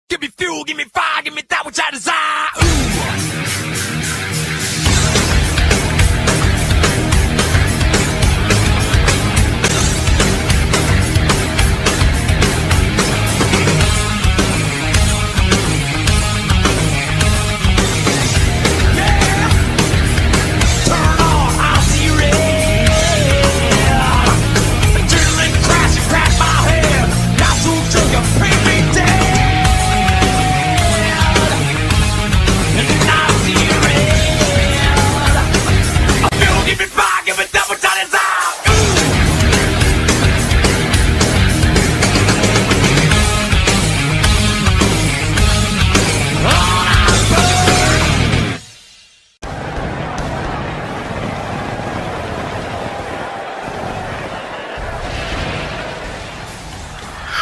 Give me fuel, give me fire, give me that which I desire. Ooh.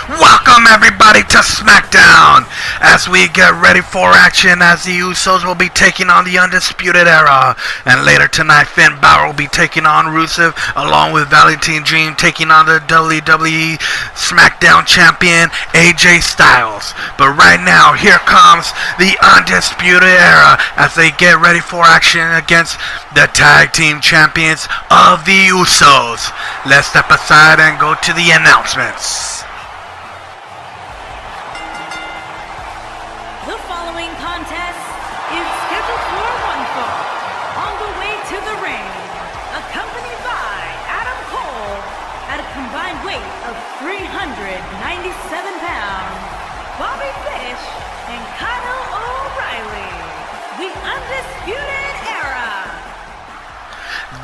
Welcome everybody to Smackdown as we get ready for action as the Usos will be taking on the Undisputed Era, and later tonight Finn Balor will be taking on Rusev along with Valentin Dream taking on the WWE Smackdown Champion AJ Styles. But right now here comes the Undisputed Era as they get ready for action against the Tag Team Champions of the Usos. Let's step aside and go to the announcements.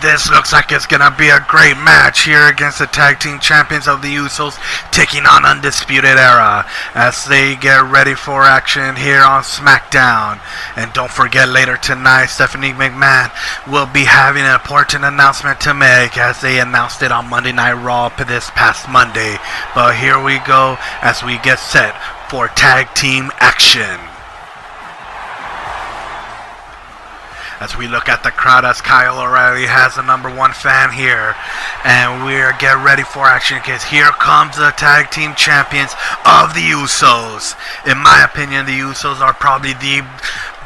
This looks like it's gonna be a great match here against the Tag Team Champions of the Usos taking on Undisputed Era as they get ready for action here on SmackDown. And don't forget, later tonight Stephanie McMahon will be having an important announcement to make as they announced it on Monday Night Raw this past Monday. But here we go as we get set for tag team action. As we look at the crowd as Kyle O'Reilly has the #1 fan here. And we're getting ready for action because here comes the Tag Team Champions of the Usos. In my opinion, the Usos are probably the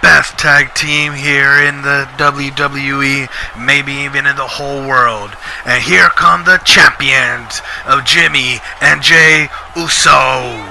best tag team here in the WWE, maybe even in the whole world. And here come the champions of Jimmy and Jay Uso.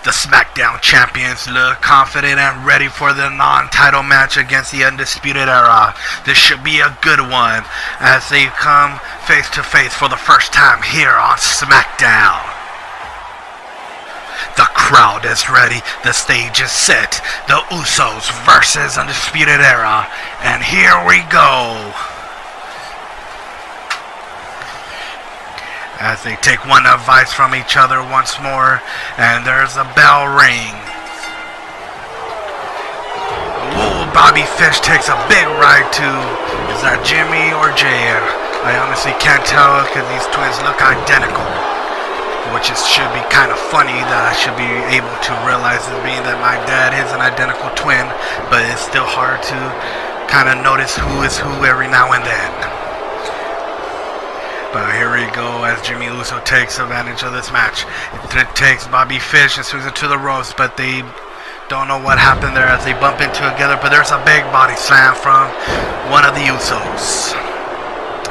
The SmackDown Champions look confident and ready for the non-title match against the Undisputed Era. This should be a good one as they come face to face for the first time here on SmackDown. The crowd is ready, the stage is set. The Usos versus Undisputed Era, and here we go. As they take one advice from each other once more, and there's a bell ring. Ooh, Bobby Fish takes a big ride to, is that Jimmy or Jay? I honestly can't tell because these twins look identical, which should be kind of funny that I should be able to realize it being that my dad is an identical twin, but it's still hard to kind of notice who is who every now and then. But here we go as Jimmy Uso takes advantage of this match. It takes Bobby Fish and swings it to the ropes, but they don't know what happened there as they bump into together. But there's a big body slam from one of the Usos.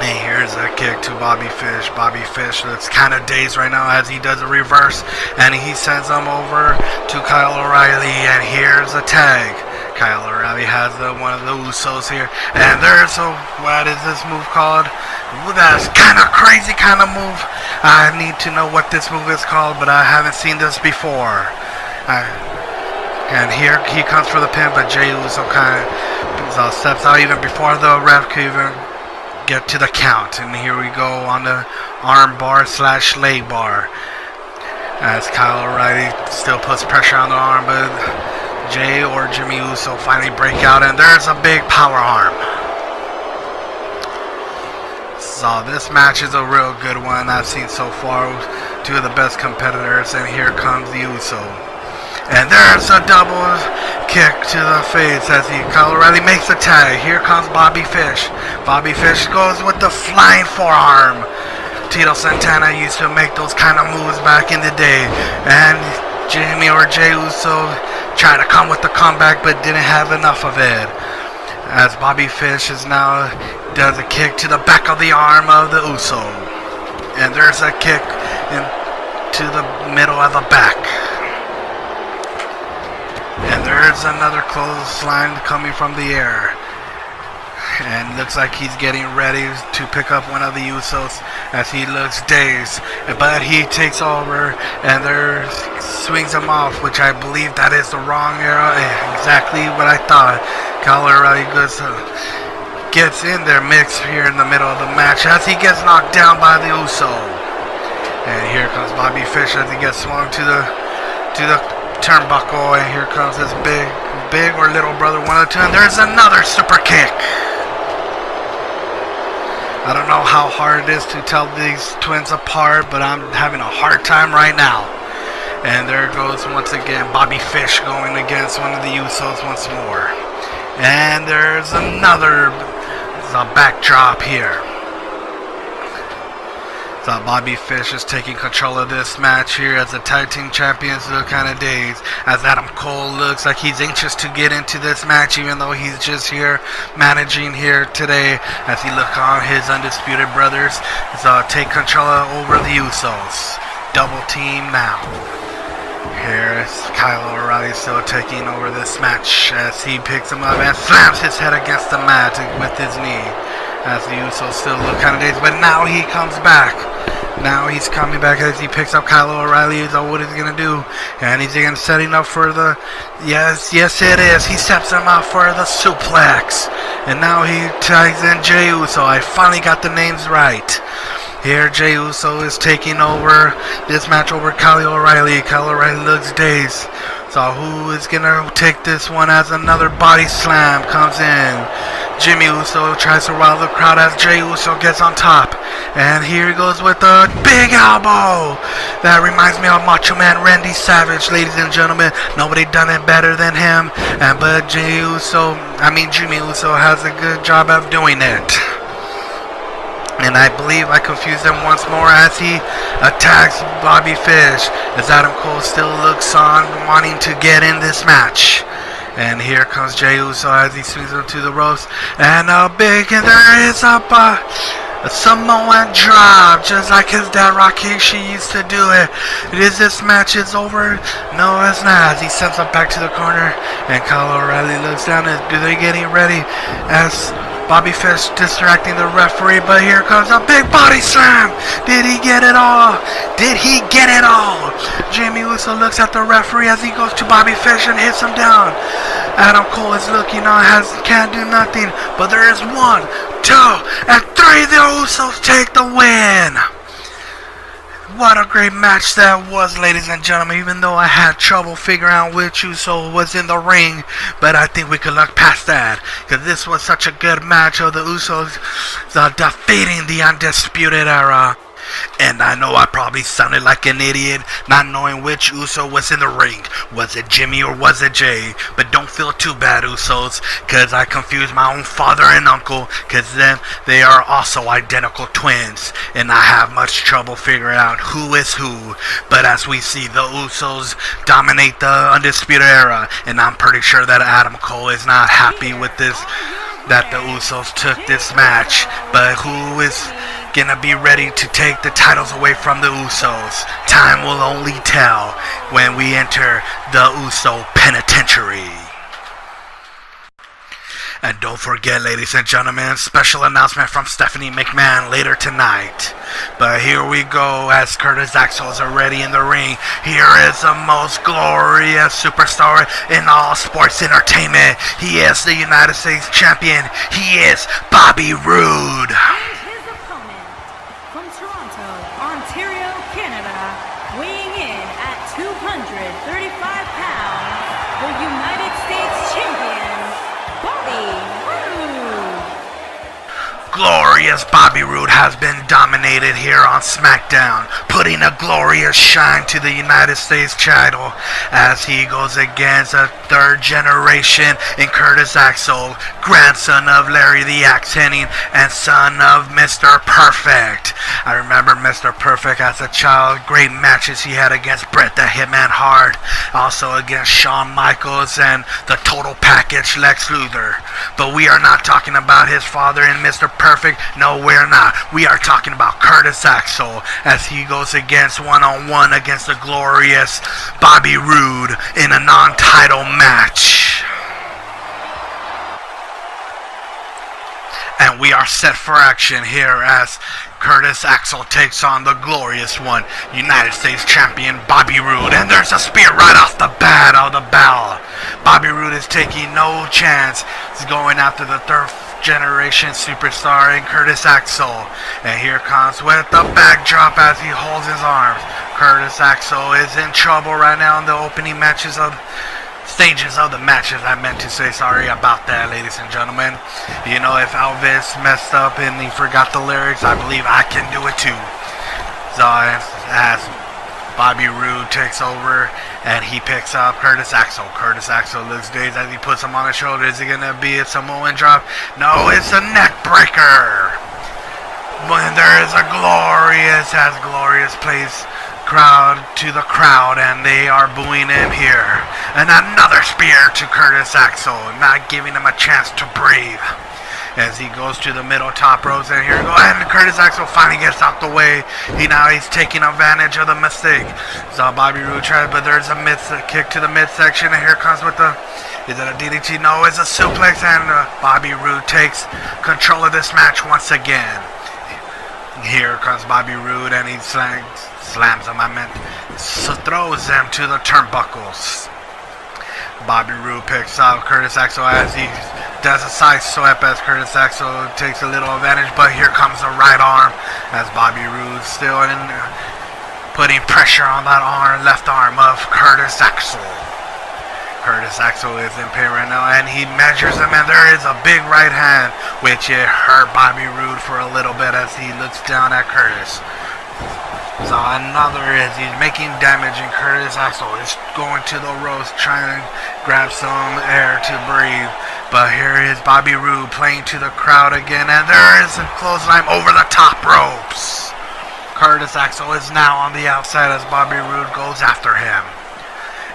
And here's a kick to Bobby Fish. Bobby Fish looks kind of dazed right now as he does a reverse, and he sends them over to Kyle O'Reilly. And here's a tag. Kyle O'Reilly has one of the Usos here, and there's a, what is this move called? Ooh, that's kind of crazy kind of move. I need to know what this move is called, but I haven't seen this before. And here he comes for the pin, but Jay Uso kind of steps out even before the ref could even get to the count. And here we go on the arm bar / leg bar as Kyle O'Reilly still puts pressure on the arm, but Jay or Jimmy Uso finally break out, and there's a big power arm. So this match is a real good one I've seen so far. Two of the best competitors, and here comes the Uso. And there's a double kick to the face as Kyle O'Reilly makes a tag. Here comes Bobby Fish. Bobby Fish goes with the flying forearm. Tito Santana used to make those kind of moves back in the day. And Jimmy or Jey Uso tried to come with the comeback but didn't have enough of it. As Bobby Fish is now does a kick to the back of the arm of the Uso. And there's a kick into the middle of the back. And there's another clothesline coming from the air. And looks like he's getting ready to pick up one of the Usos as he looks dazed. But he takes over and there swings him off, which I believe that is the wrong arrow. Exactly what I thought. Kyle O'Reilly gets in there mixed here in the middle of the match as he gets knocked down by the Uso. And here comes Bobby Fish as he gets swung to the turnbuckle, and here comes his big or little brother, one of the two, and there's another super kick. I don't know how hard it is to tell these twins apart, but I'm having a hard time right now. And there goes once again Bobby Fish going against one of the Usos once more. And there's another backdrop here. So Bobby Fish is taking control of this match here as the tag team champions look kind of dazed. As Adam Cole looks like he's anxious to get into this match, even though he's just here managing here today. As he looks on his undisputed brothers, take control over the Usos. Double team now. Here's Kyle O'Reilly still taking over this match as he picks him up and slams his head against the mat with his knee. As the Usos still look kind of dazed, but now he comes back. Now he's coming back as he picks up Kyle O'Reilly. He's what he's going to do. And he's again setting up for the... Yes it is. He sets him up for the suplex. And now he tags in Jey Uso. I finally got the names right. Here Jey Uso is taking over this match over Kyle O'Reilly. Kyle O'Reilly looks dazed. So who is going to take this one as another body slam comes in. Jimmy Uso tries to rile the crowd as Jey Uso gets on top. And here he goes with a big elbow. That reminds me of Macho Man Randy Savage, ladies and gentlemen. Nobody done it better than him. But Jimmy Uso has a good job of doing it. And I believe I confused him once more as he attacks Bobby Fish. As Adam Cole still looks on, wanting to get in this match. And here comes Jey Uso as he swings him to the ropes. And there is a Samoan drop, just like his dad Rikishi used to do it. This match is over? No, it's not. As he sends him back to the corner. And Kyle O'Reilly looks down and do they getting ready as Bobby Fish distracting the referee, but here comes a big body slam. Did he get it all? Did he get it all? Jimmy Uso looks at the referee as he goes to Bobby Fish and hits him down. Adam Cole is looking on, can't do nothing, but there is 1, 2, and 3. The Usos take the win. What a great match that was, ladies and gentlemen, even though I had trouble figuring out which Uso was in the ring, but I think we could look past that, because this was such a good match of the Usos defeating the Undisputed Era. And I know I probably sounded like an idiot not knowing which Uso was in the ring. Was it Jimmy or was it Jey? But don't feel too bad, Usos, because I confused my own father and uncle, because then they are also identical twins, and I have much trouble figuring out who is who. But as we see, the Usos dominate the Undisputed Era, and I'm pretty sure that Adam Cole is not happy with this, that the Usos took this match. But who is gonna be ready to take the titles away from the Usos? Time will only tell when we enter the Uso Penitentiary. And don't forget, ladies and gentlemen, special announcement from Stephanie McMahon later tonight. But here we go as Curtis Axel is already in the ring. Here is the most glorious superstar in all sports entertainment. He is the United States Champion. He is Bobby Roode. glorious Bobby Roode has been dominated here on Smackdown, putting a glorious shine to the United States title as he goes against a third generation in Curtis Axel, grandson of Larry the Axe Hennig and son of Mr. Perfect. I remember Mr. Perfect as a child, great matches he had against Bret the Hitman Hart, also against Shawn Michaels and the total package Lex Luthor. But we are not talking about his father and Mr. Perfect. No, we're not. We are talking about Curtis Axel as he goes against one-on-one against the glorious Bobby Roode in a non-title match. And we are set for action here as Curtis Axel takes on the glorious one, United States Champion Bobby Roode. And there's a spear right off the bat of the bell. Bobby Roode is taking no chance. He's going after the third generation superstar in Curtis Axel. And here comes with the backdrop as he holds his arms. Curtis Axel is in trouble right now in the opening stages of the matches. I meant to say sorry about that, ladies and gentlemen. You know, if Elvis messed up and he forgot the lyrics, I believe I can do it too. So as Bobby Roode takes over and he picks up Curtis Axel. Curtis Axel looks dazed as he puts him on his shoulder. Is it gonna be a Samoan drop? No, it's a neck breaker. When there is a glorious plays crowd to the crowd and they are booing him here. And another spear to Curtis Axel, not giving him a chance to breathe as he goes to the middle top ropes. And here we go, and Curtis Axel finally gets out the way. He's taking advantage of the mistake. So Bobby Roode tries, but there's a kick to the midsection, and here comes with the, is it a DDT? No, it's a suplex, and Bobby Roode takes control of this match once again. Here comes Bobby Roode and he slams him, throws them to the turnbuckles. Bobby Roode picks up Curtis Axel as he does a side sweep as Curtis Axel takes a little advantage, but here comes the right arm as Bobby Roode still putting pressure on that left arm of Curtis Axel. Curtis Axel is in pain right now, and he measures him, and there is a big right hand, which it hurt Bobby Roode for a little bit as he looks down at Curtis. So he's making damage, and Curtis Axel is going to the ropes, trying to grab some air to breathe. But here is Bobby Roode playing to the crowd again, and there is a clothesline over the top ropes. Curtis Axel is now on the outside as Bobby Roode goes after him.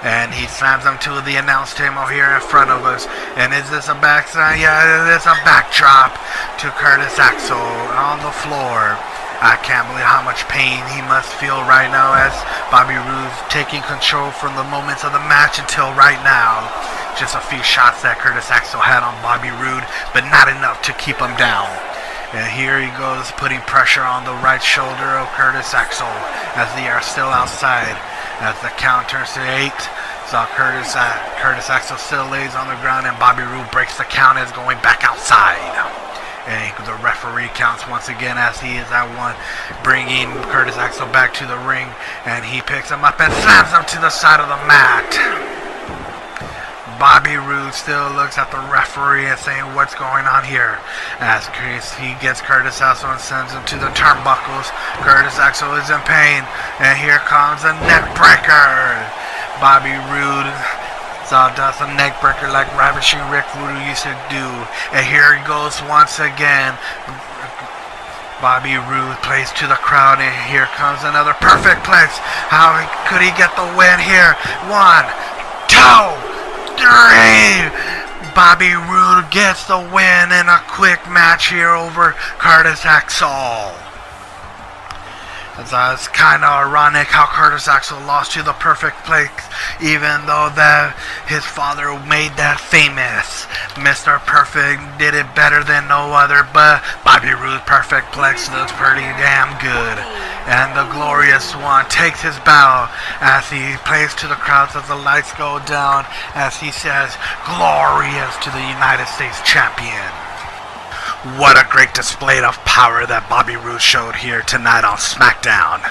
And he slams him to the announce table here in front of us. And is this a backslide? Yeah, it is a backdrop to Curtis Axel on the floor. I can't believe how much pain he must feel right now as Bobby Roode taking control from the moments of the match until right now. Just a few shots that Curtis Axel had on Bobby Roode, but not enough to keep him down. And here he goes, putting pressure on the right shoulder of Curtis Axel as they are still outside. As the count turns to 8, so Curtis Axel still lays on the ground, and Bobby Roode breaks the count as going back outside. And the referee counts once again as he is at 1, bringing Curtis Axel back to the ring, and he picks him up and slams him to the side of the mat. Bobby Roode still looks at the referee and saying, what's going on here? As he gets Curtis Axel and sends him to the turnbuckles. Curtis Axel is in pain, and here comes a neck breaker. Bobby Roode does a neck breaker like Ravishing Rick Voodoo used to do. And here he goes once again. Bobby Roode plays to the crowd, and here comes another perfect plex. How could he get the win here? 1, 2, 3! Bobby Roode gets the win in a quick match here over Curtis Axel. It's kind of ironic how Curtis Axel lost to the perfect plex, even though his father made that famous. Mr. Perfect did it better than no other, but Bobby Roode's perfect plex looks pretty damn good. And the glorious one takes his bow as he plays to the crowds as the lights go down as he says, glorious to the United States Champion. What a great display of power that Bobby Roode showed here tonight on SmackDown.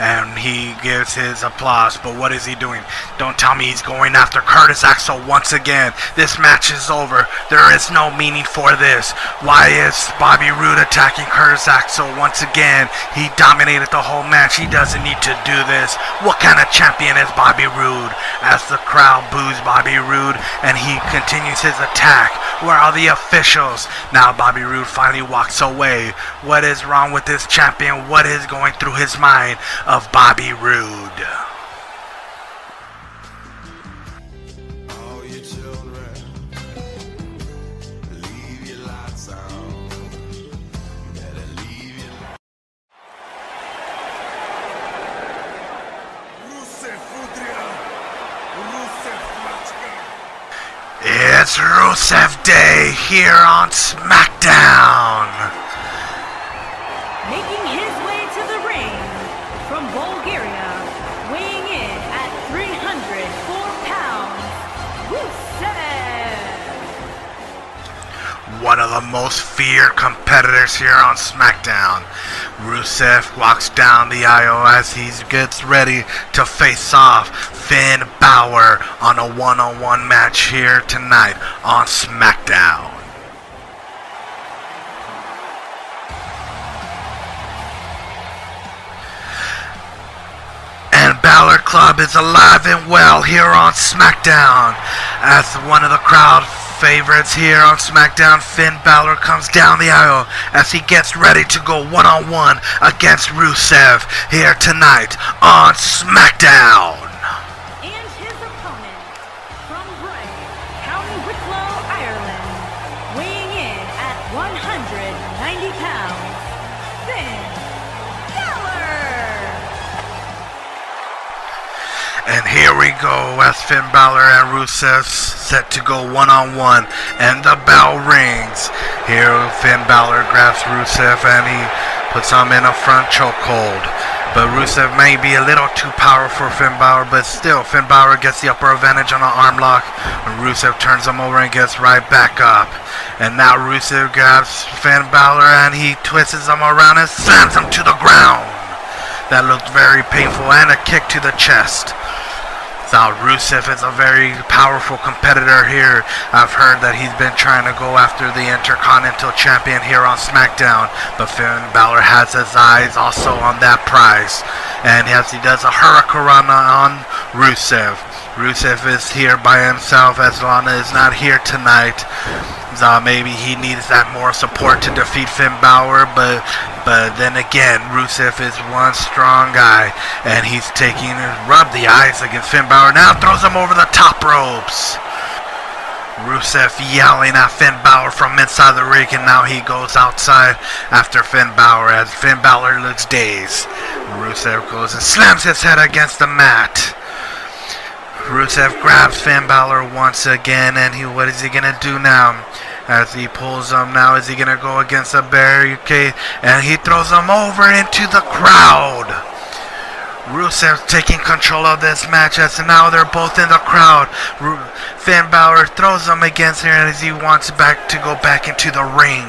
And he gives his applause, but what is he doing? Don't tell me he's going after Curtis Axel once again. This match is over. There is no meaning for this. Why is Bobby Roode attacking Curtis Axel once again? He dominated the whole match. He doesn't need to do this. What kind of champion is Bobby Roode? As the crowd boos Bobby Roode and he continues his attack. Where are the officials? Now Bobby Roode finally walks away. What is wrong with this champion? What is going through his mind of Bobby Roode? It's Rusev Day here on SmackDown. Making his way to the ring from Bulgaria, weighing in at 304 pounds, Rusev. One of the most feared competitors here on SmackDown. Rusev walks down the aisle as he gets ready to face off Finn Balor on a one-on-one match here tonight on SmackDown. And Balor Club is alive and well here on SmackDown as one of the crowd favorites here on SmackDown. Finn Balor comes down the aisle as he gets ready to go one-on-one against Rusev here tonight on SmackDown. And his opponent from Bray, County Wicklow, Ireland, weighing in at 190 pounds, Finn Balor. And here we go as Finn Balor and Rusev set to go one-on-one, and the bell rings. Here Finn Balor grabs Rusev and he puts him in a front chokehold. But Rusev may be a little too powerful for Finn Balor, but still Finn Balor gets the upper advantage on an arm lock. And Rusev turns him over and gets right back up. And now Rusev grabs Finn Balor and he twists him around and slams him to the ground. That looked very painful, and a kick to the chest. Now Rusev is a very powerful competitor here. I've heard that he's been trying to go after the Intercontinental Champion here on SmackDown, but Finn Balor has his eyes also on that prize. And as he does a hurricanrana on Rusev. Rusev is here by himself as Lana is not here tonight. Maybe he needs that more support to defeat Finn Balor, but then again, Rusev is one strong guy, and he's rub the eyes against Finn Balor. Now throws him over the top ropes. Rusev yelling at Finn Balor from inside the ring, and now he goes outside after Finn Balor as Finn Balor looks dazed. Rusev goes and slams his head against the mat. Rusev grabs Finn Balor once again, and what is he gonna do now? As he pulls him now, is he gonna go against a barricade? And he throws him over into the crowd. Rusev taking control of this match as now they're both in the crowd. Finn Balor throws him against here as he wants to go back into the ring.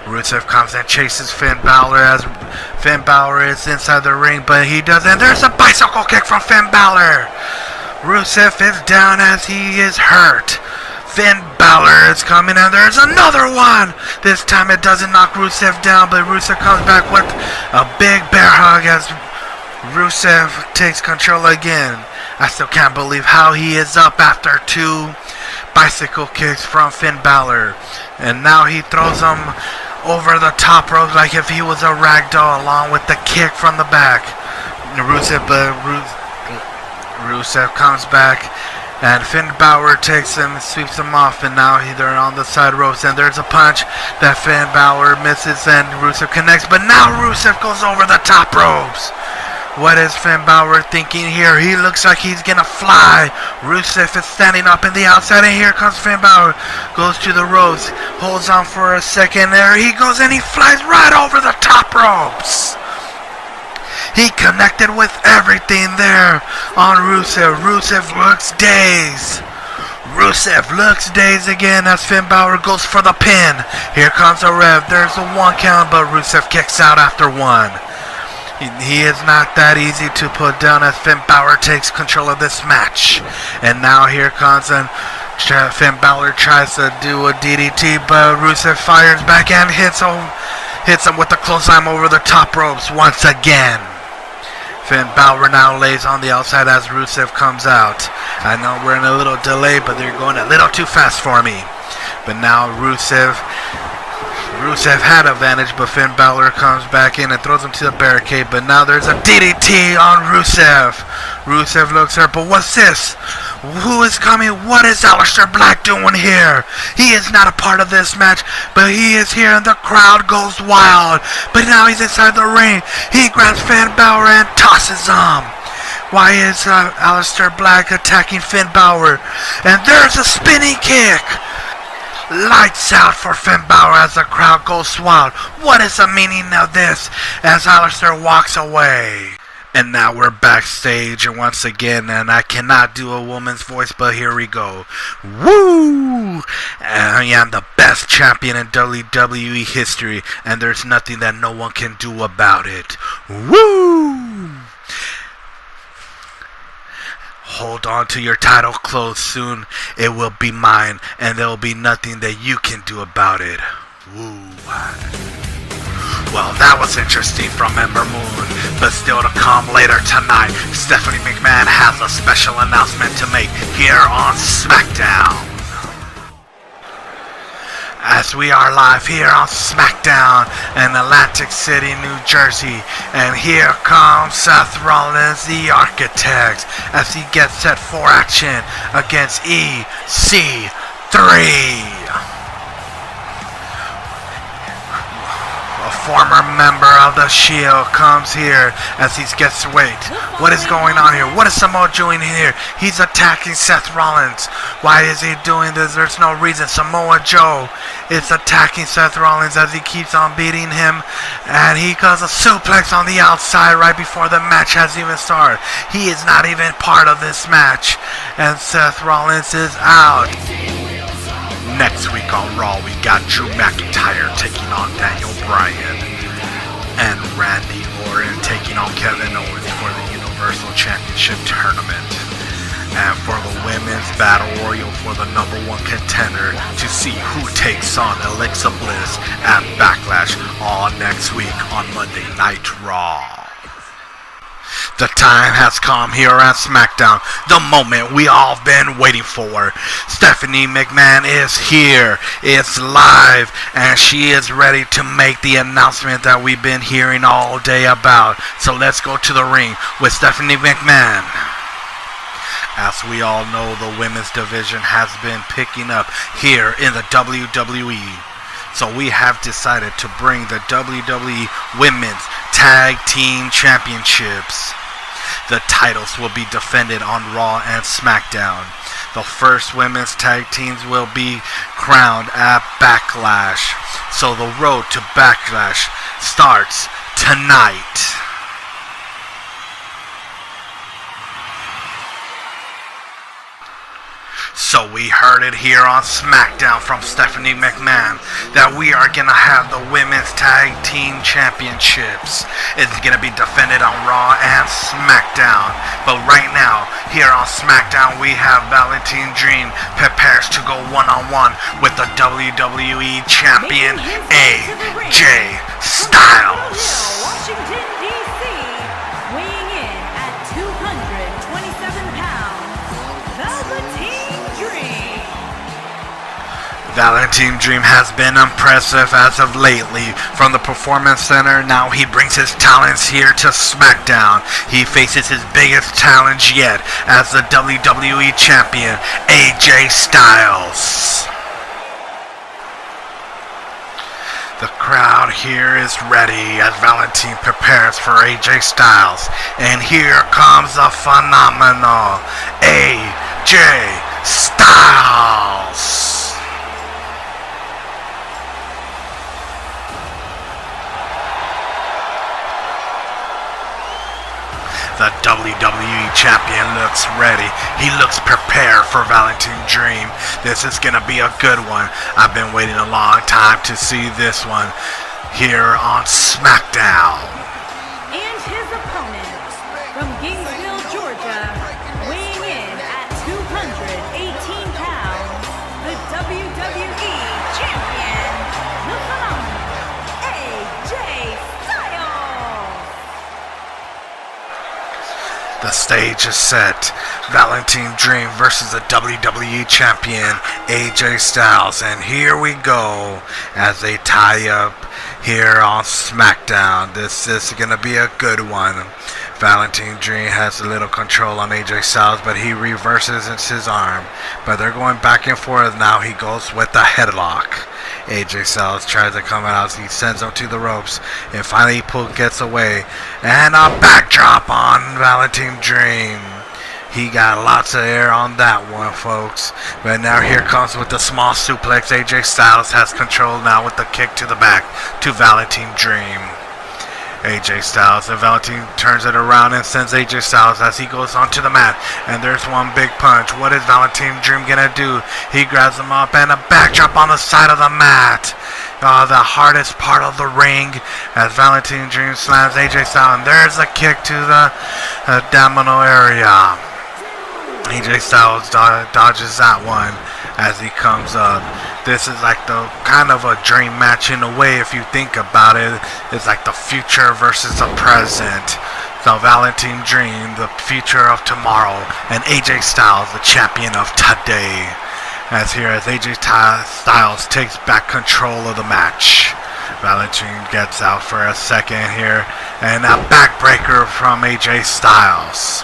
Rusev comes and chases Finn Balor as Finn Balor is inside the ring, but he doesn't. There's a bicycle kick from Finn Balor. Rusev is down as he is hurt. Finn Balor is coming, and there's another one! This time it doesn't knock Rusev down, but Rusev comes back with a big bear hug as Rusev takes control again. I still can't believe how he is up after two bicycle kicks from Finn Balor. And now he throws him over the top rope like if he was a ragdoll, along with the kick from the back. Rusev comes back, and Finn Balor takes him and sweeps him off, and now they're on the side ropes, and there's a punch that Finn Balor misses, and Rusev connects, but now Rusev goes over the top ropes. What is Finn Balor thinking here? He looks like he's gonna fly. Rusev is standing up in the outside, and here comes Finn Balor. Goes to the ropes, holds on for a second, there he goes, and he flies right over the top ropes. He connected with everything there on Rusev. Rusev looks dazed. Rusev looks dazed again as Finn Balor goes for the pin. Here comes a rev. There's a 1 count, but Rusev kicks out after 1. He is not that easy to put down as Finn Balor takes control of this match. And now here comes Finn Balor tries to do a DDT, but Rusev fires back and hits him with the clothesline over the top ropes once again. Finn Balor now lays on the outside as Rusev comes out. I know we're in a little delay, but they're going a little too fast for me. But now Rusev had advantage, but Finn Balor comes back in and throws him to the barricade. But now there's a DDT on Rusev. Rusev looks up, but what's this? Who is coming? What is Aleister Black doing here? He is not a part of this match, but he is here and the crowd goes wild. But now he's inside the ring. He grabs Finn Balor and tosses him. Why is Aleister Black attacking Finn Balor? And there's a spinning kick. Lights out for Finn Balor as the crowd goes wild. What is the meaning of this as Aleister walks away? And now we're backstage and once again, and I cannot do a woman's voice, but here we go. Woo! I am the best champion in WWE history, and there's nothing that no one can do about it. Woo! Hold on to your title close, soon it will be mine, and there will be nothing that you can do about it. Woo! Well, that was interesting from Ember Moon, but still to come later tonight, Stephanie McMahon has a special announcement to make here on Smackdown. As we are live here on Smackdown in Atlantic City, New Jersey, and here comes Seth Rollins, the Architect, as he gets set for action against EC3. Former member of the Shield comes here as he gets wait. What is going on here? What is Samoa Joe doing here? He's attacking Seth Rollins. Why is he doing this? There's no reason. Samoa Joe is attacking Seth Rollins as he keeps on beating him, and he does a suplex on the outside right before the match has even started. He is not even part of this match, and Seth Rollins is out. Next week on Raw, we got Drew McIntyre taking on Daniel Bryan, and Randy Orton taking on Kevin Owens for the Universal Championship Tournament. And for the Women's Battle Royal for the #1 contender to see who takes on Alexa Bliss at Backlash all next week on Monday Night Raw. The time has come here at Smackdown, the moment we all been waiting for. Stephanie McMahon is here, it's live, and she is ready to make the announcement that we've been hearing all day about. So let's go to the ring with Stephanie McMahon. As we all know, the women's division has been picking up here in the WWE. So we have decided to bring the WWE Women's Tag Team Championships. The titles will be defended on Raw and SmackDown. The first women's tag teams will be crowned at Backlash. So the road to Backlash starts tonight. So we heard it here on SmackDown from Stephanie McMahon that we are going to have the Women's Tag Team Championships. It's going to be defended on Raw and SmackDown. But right now, here on SmackDown, we have Valentin Dream prepares to go one-on-one with the WWE Champion AJ Styles. Washington, D.C., weighing in at 227 pounds, Valentin Dream. Valentin Dream has been impressive as of lately from the Performance Center. Now he brings his talents here to SmackDown. He faces his biggest challenge yet as the WWE Champion AJ Styles. The crowd here is ready as Valentin prepares for AJ Styles. And here comes the phenomenal AJ Styles. The WWE Champion looks ready. He looks prepared for Valentin Dream. This is going to be a good one. I've been waiting a long time to see this one here on Smackdown. And his opponent from Gainesville, Georgia, weighing in at 218 pounds, the WWE Champion, the phenomenal AJ Styles. The stage is set. Valentin Dream versus the WWE Champion AJ Styles. And here we go as they tie up here on Smackdown. This is going to be a good one. Valentin Dream has a little control on AJ Styles, but he reverses his arm. But they're going back and forth now. He goes with the headlock. AJ Styles tries to come out. He sends him to the ropes. And finally he gets away. And a backdrop on Valentin Dream. He got lots of air on that one, folks. But now here comes with the small suplex. AJ Styles has control now with the kick to the back to Valentin Dream. AJ Styles, and Valentin turns it around and sends AJ Styles as he goes onto the mat. And there's one big punch. What is Valentin Dream gonna do? He grabs him up and a backdrop on the side of the mat. The hardest part of the ring as Valentin Dream slams AJ Styles. And there's a kick to the abdominal area. AJ Styles dodges that one as he comes up. This is like the kind of a dream match in a way if you think about it. It's like the future versus the present. So Valentin Dream, the future of tomorrow, and AJ Styles, the champion of today. As AJ Styles takes back control of the match. Valentin gets out for a second here, and a backbreaker from AJ Styles.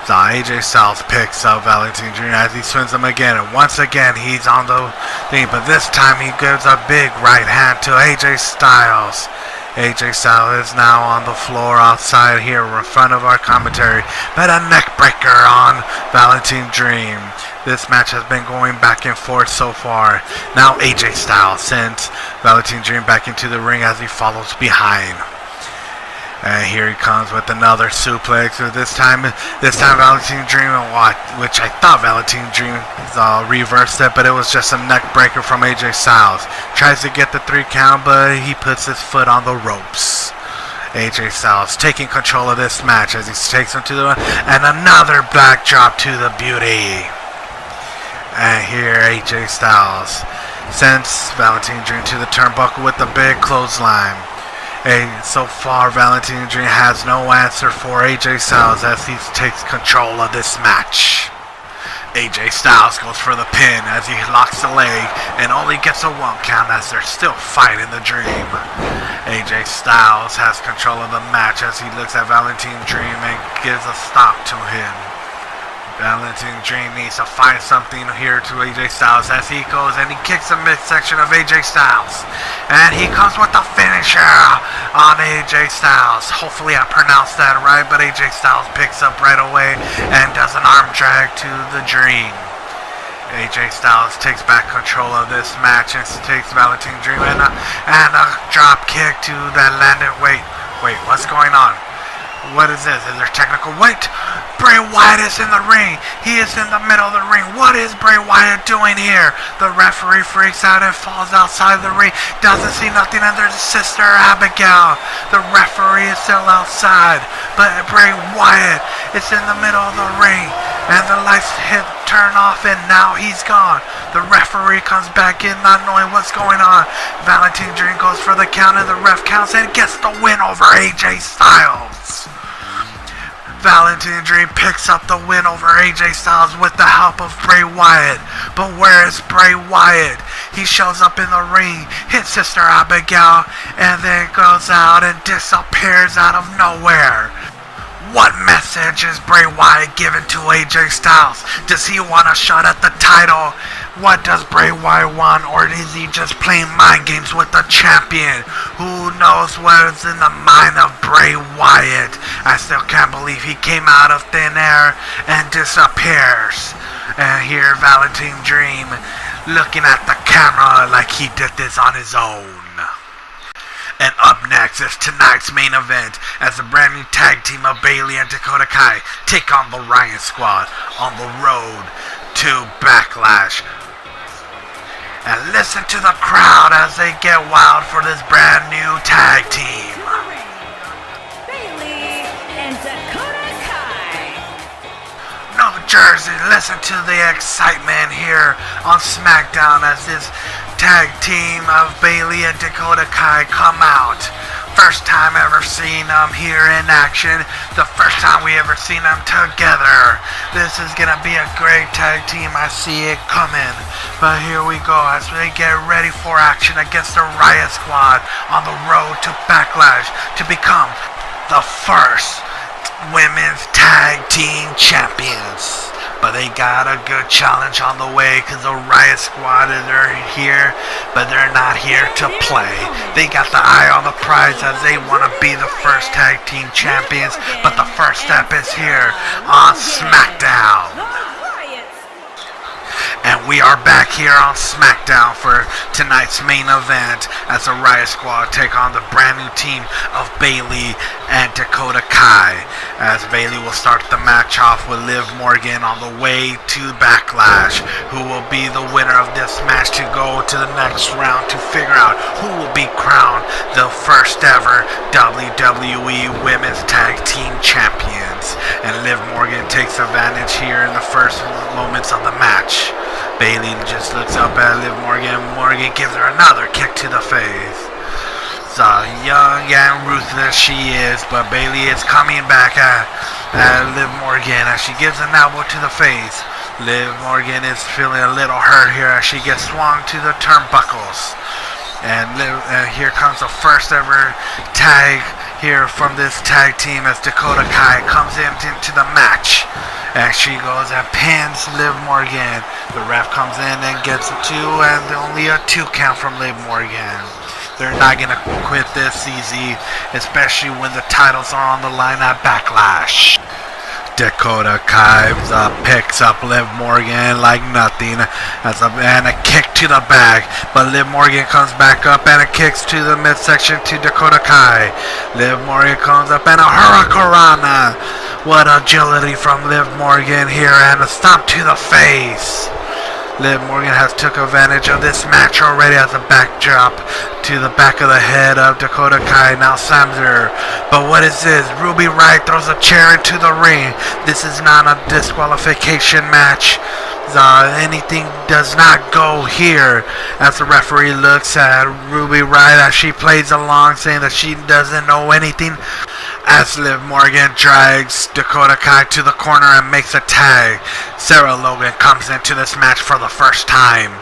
So AJ Styles picks up Valentin Dream as he swings him again. And once again, he's on the thing. But this time, he gives a big right hand to AJ Styles. AJ Styles is now on the floor outside here in front of our commentary. But a neck breaker on Valentin Dream. This match has been going back and forth so far. Now AJ Styles sends Valentin Dream back into the ring as he follows behind. And here he comes with another suplex. This time Valentin Dream, which I thought Valentin Dream reversed it, but it was just a neck breaker from AJ Styles. Tries to get the 3 count, but he puts his foot on the ropes. AJ Styles taking control of this match as he takes him to the and another black drop to the beauty. And here AJ Styles sends Valentin Dream to the turnbuckle with the big clothesline. So far, Valentin Dream has no answer for AJ Styles as he takes control of this match. AJ Styles goes for the pin as he locks the leg and only gets a 1 count as they're still fighting the Dream. AJ Styles has control of the match as he looks at Valentin Dream and gives a stop to him. Valentin Dream needs to find something here to AJ Styles as he goes and he kicks the midsection of AJ Styles. And he comes with the finisher on AJ Styles. Hopefully I pronounced that right, but AJ Styles picks up right away and does an arm drag to the Dream. AJ Styles takes back control of this match and takes Valentin Dream and a drop kick to that landed. Wait, what's going on? What is this? Is there technical? Wait! Bray Wyatt is in the ring. He is in the middle of the ring. What is Bray Wyatt doing here? The referee freaks out and falls outside the ring. Doesn't see nothing, and there's Sister Abigail. The referee is still outside, but Bray Wyatt is in the middle of the ring, and the lights turn off, and now he's gone. The referee comes back in, not knowing what's going on. Valentin Dream goes for the count, and the ref counts and gets the win over AJ Styles. Valentin Dream picks up the win over AJ Styles with the help of Bray Wyatt. But where is Bray Wyatt? He shows up in the ring, hits Sister Abigail, and then goes out and disappears out of nowhere. What message is Bray Wyatt giving to AJ Styles? Does he want a shot at the title? What does Bray Wyatt want? Or is he just playing mind games with the champion? Who knows what is in the mind of Bray Wyatt? I still can't believe he came out of thin air and disappears. And here Valentin Dream looking at the camera like he did this on his own. And up next is tonight's main event as the brand new tag team of Bayley and Dakota Kai take on the Riot Squad on the road to Backlash. And listen to the crowd as they get wild for this brand new tag team. Bayley and Dakota Kai. New Jersey, listen to the excitement here on Smackdown as this tag team of Bayley and Dakota Kai come out. First time ever seen them here in action. The first time we ever seen them together. This is gonna be a great tag team. I see it coming. But here we go as they get ready for action against the Riot Squad on the road to Backlash to become the first women's tag team champions. But they got a good challenge on the way because the Riot Squad are here, but they're not here to play. They got the eye on the prize as they want to be the first tag team champions, but the first step is here on Smackdown. And we are back here on Smackdown for tonight's main event as the Riot Squad take on the brand new team of Bayley and Dakota Kai. As Bayley will start the match off with Liv Morgan on the way to Backlash, who will be the winner of this match to go to the next round to figure out who will be crowned the first ever WWE Women's Tag Team Champions. And Liv Morgan takes advantage here in the first moments of the match. Bayley just looks up at Liv Morgan. Morgan gives her another kick to the face. So young and ruthless she is, but Bayley is coming back at Liv Morgan as she gives an elbow to the face. Liv Morgan is feeling a little hurt here as she gets swung to the turnbuckles. And here comes the first ever tag here from this tag team as Dakota Kai comes into the match. And she goes and pins Liv Morgan. The ref comes in and gets a 2 and only a 2 count from Liv Morgan. They're not going to quit this easy, especially when the titles are on the line at Backlash. Dakota Kai picks up Liv Morgan like nothing and a kick to the back, but Liv Morgan comes back up and a kicks to the midsection to Dakota Kai. Liv Morgan comes up and a hurricanrana. What agility from Liv Morgan here and a stomp to the face. Liv Morgan has took advantage of this match already as a backdrop to the back of the head of Dakota Kai. Now slams her. But what is this? Ruby Riott throws a chair into the ring. This is not a disqualification match. Anything does not go here as the referee looks at Ruby Riott as she plays along, saying that she doesn't know anything. As Liv Morgan drags Dakota Kai to the corner and makes a tag, Sarah Logan comes into this match for the first time,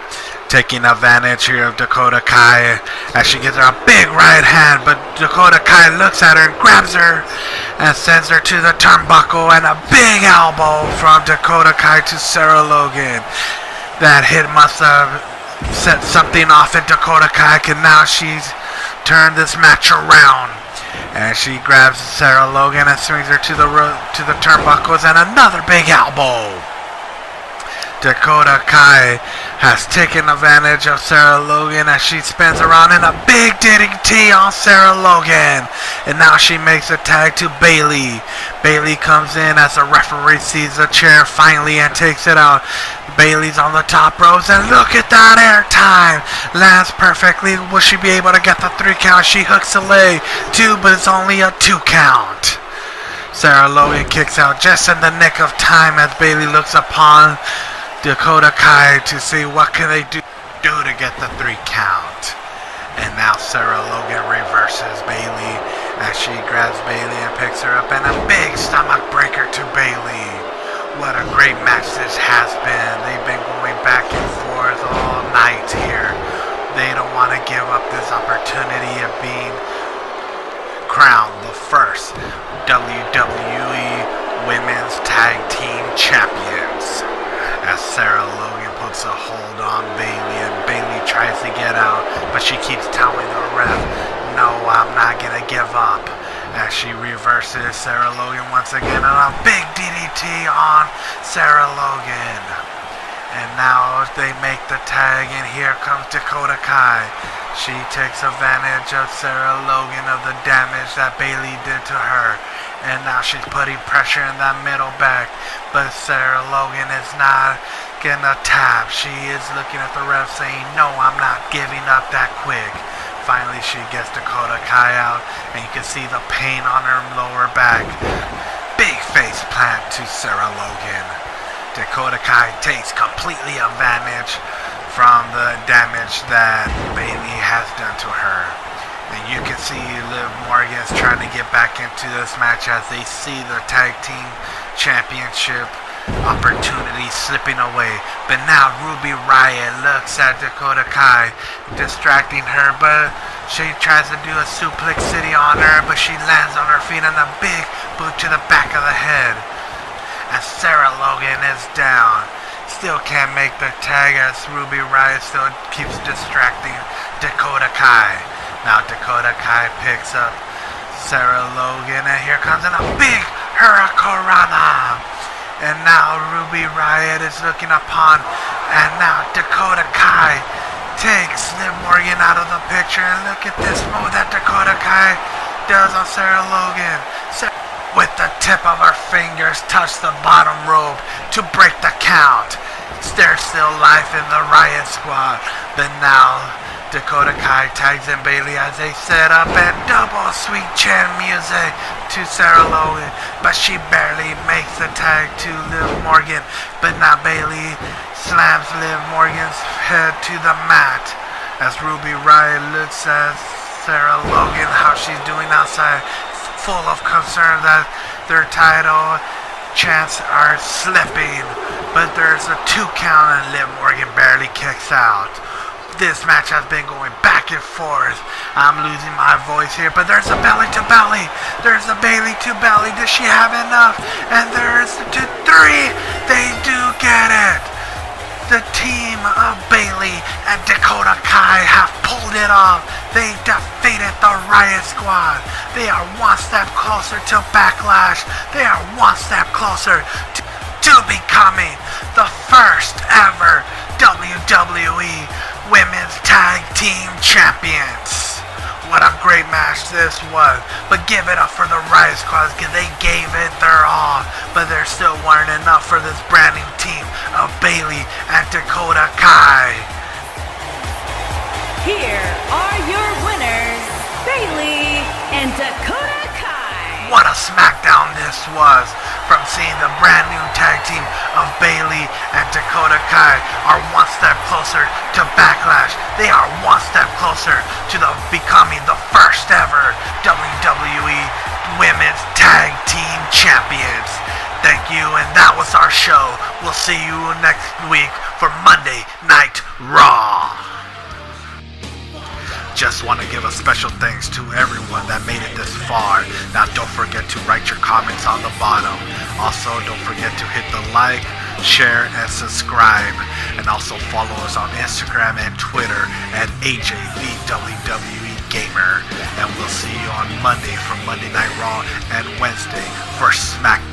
taking advantage here of Dakota Kai as she gives her a big right hand, but Dakota Kai looks at her and grabs her and sends her to the turnbuckle, and a big elbow from Dakota Kai to Sarah Logan. That hit must have set something off in Dakota Kai, and now she's turned this match around. And she grabs Sarah Logan and swings her to the turnbuckles, and another big elbow. Dakota Kai has taken advantage of Sarah Logan as she spins around in a big DDT on Sarah Logan. And now she makes a tag to Bayley. Bayley comes in as the referee sees the chair finally and takes it out. Bayley's on the top ropes and look at that air time. Lands perfectly. Will she be able to get the 3 count? She hooks a leg. 2, but it's only a 2 count. Sarah Logan kicks out just in the nick of time as Bayley looks upon Dakota Kai to see what can they do to get the 3 count. And now Sarah Logan reverses Bayley as she grabs Bayley and picks her up, and a big stomach breaker to Bayley. What a great match this has been. They've been going back and forth all night here. They don't want to give up this opportunity of being crowned the first WWE Women's Tag Team Champions. As Sarah Logan puts a hold on Bayley and Bayley tries to get out, but she keeps telling the ref, no, I'm not going to give up. As she reverses Sarah Logan once again, and a big DDT on Sarah Logan. And now they make the tag, and here comes Dakota Kai. She takes advantage of Sarah Logan of the damage that Bayley did to her. And now she's putting pressure in that middle back. But Sarah Logan is not getting a tap. She is looking at the ref saying, no, I'm not giving up that quick. Finally, she gets Dakota Kai out, and you can see the pain on her lower back. Big face plant to Sarah Logan. Dakota Kai takes completely advantage from the damage that Bayley has done to her. And you can see Liv Morgan's trying to get back into this match as they see the tag team championship opportunity slipping away. But now Ruby Riott looks at Dakota Kai, distracting her, but she tries to do a suplex city on her, but she lands on her feet and a big boot to the back of the head. As Sarah Logan is down, still can't make the tag as Ruby Riott still keeps distracting Dakota Kai. Now Dakota Kai picks up Sarah Logan, and here comes in a big Hurricanrana. And now Ruby Riott is looking upon, and now Dakota Kai takes Liv Morgan out of the picture. And look at this move that Dakota Kai does on Sarah Logan. With the tip of her fingers, touch the bottom rope to break the count. There's still life in the Riott Squad, but now Dakota Kai tags in Bayley as they set up and double sweet chin music to Sarah Logan, but she barely makes the tag to Liv Morgan. But now Bayley slams Liv Morgan's head to the mat as Ruby Riott looks at Sarah Logan, how she's doing outside, full of concern that their title chants are slipping. But there's a 2 count and Liv Morgan barely kicks out. This match has been going back and forth. I'm losing my voice here, but there's a belly to belly. There's a Bayley to belly. Does she have enough? And there's to 3. They do get it. The team of Bayley and Dakota Kai have pulled it off. They defeated the Riott Squad. They are one step closer to Backlash. They are one step closer to becoming the first ever WWE Women's Tag Team Champions. What a great match this was. But give it up for the Riott Squad because they gave it their all. But there still weren't enough for this brand new team of Bayley and Dakota Kai. Here are your winners, Bayley and Dakota Kai. What a Smackdown this was. From seeing the brand new tag team of Bayley and Dakota Kai are one step closer to Backlash. They are one step closer to becoming the first ever WWE Women's Tag Team Champions. Thank you, and that was our show. We'll see you next week for Monday Night Raw. Just want to give a special thanks to everyone that made it this far. Now don't forget to write your comments on the bottom. Also don't forget to hit the like, share, and subscribe. And also follow us on Instagram and Twitter at AJVWWE Gamer. And we'll see you on Monday for Monday Night Raw and Wednesday for Smackdown.